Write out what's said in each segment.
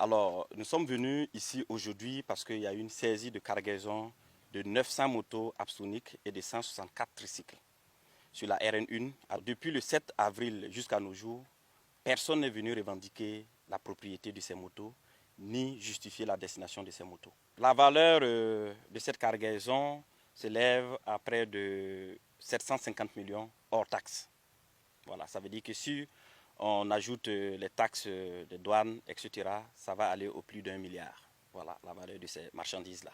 Alors, nous sommes venus ici aujourd'hui parce qu'il y a eu une saisie de cargaison de 900 motos absoniques et de 164 tricycles sur la RN1. Alors, depuis le 7 avril jusqu'à nos jours, personne n'est venu revendiquer la propriété de ces motos ni justifier la destination de ces motos. La valeur de cette cargaison s'élève à près de 750 millions hors taxes. Voilà, ça veut dire que si on ajoute les taxes de douane, etc., ça va aller au plus d'1 milliard. Voilà la valeur de ces marchandises-là.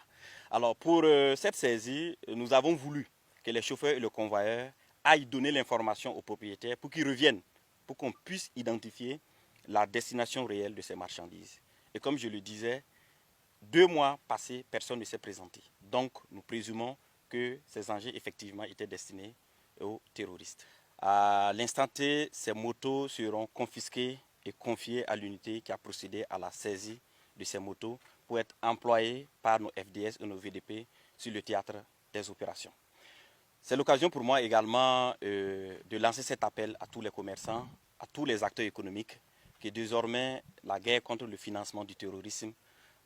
Alors pour cette saisie, nous avons voulu que les chauffeurs et le convoyeur aillent donner l'information aux propriétaires pour qu'ils reviennent, pour qu'on puisse identifier la destination réelle de ces marchandises. Et comme je le disais, 2 mois passés, personne ne s'est présenté. Donc nous présumons que ces engins effectivement étaient destinés aux terroristes. À l'instant T, ces motos seront confisquées et confiées à l'unité qui a procédé à la saisie de ces motos pour être employées par nos FDS et nos VDP sur le théâtre des opérations. C'est l'occasion pour moi également de lancer cet appel à tous les commerçants, à tous les acteurs économiques, que désormais la guerre contre le financement du terrorisme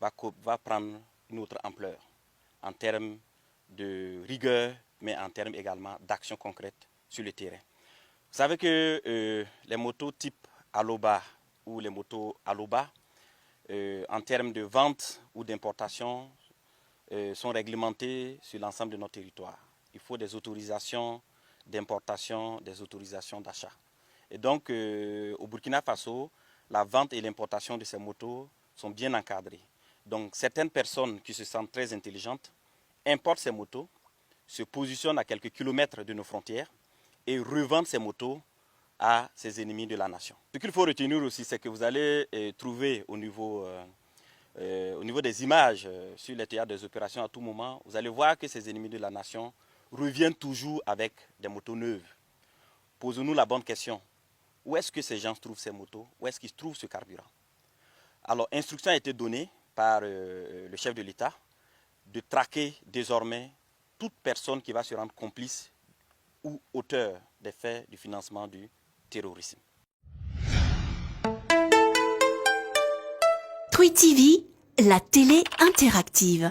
va prendre une autre ampleur en termes de rigueur, mais en termes également d'action concrète sur le terrain. Vous savez que les motos type Aloba ou les motos Aloba, en termes de vente ou d'importation, sont réglementées sur l'ensemble de notre territoire. Il faut des autorisations d'importation, des autorisations d'achat. Et donc, au Burkina Faso, la vente et l'importation de ces motos sont bien encadrées. Donc, certaines personnes qui se sentent très intelligentes importent ces motos, se positionnent à quelques kilomètres de nos frontières et revendent ces motos à ses ennemis de la nation. Ce qu'il faut retenir aussi, c'est que vous allez trouver au niveau des images sur les théâtres des opérations à tout moment, vous allez voir que ces ennemis de la nation reviennent toujours avec des motos neuves. Posons-nous la bonne question. Où est-ce que ces gens trouvent ces motos? Où est-ce qu'ils trouvent ce carburant? Alors, instruction a été donnée par le chef de l'État de traquer désormais toute personne qui va se rendre complice ou auteur des faits du financement du terrorisme. Twi TV, la télé interactive.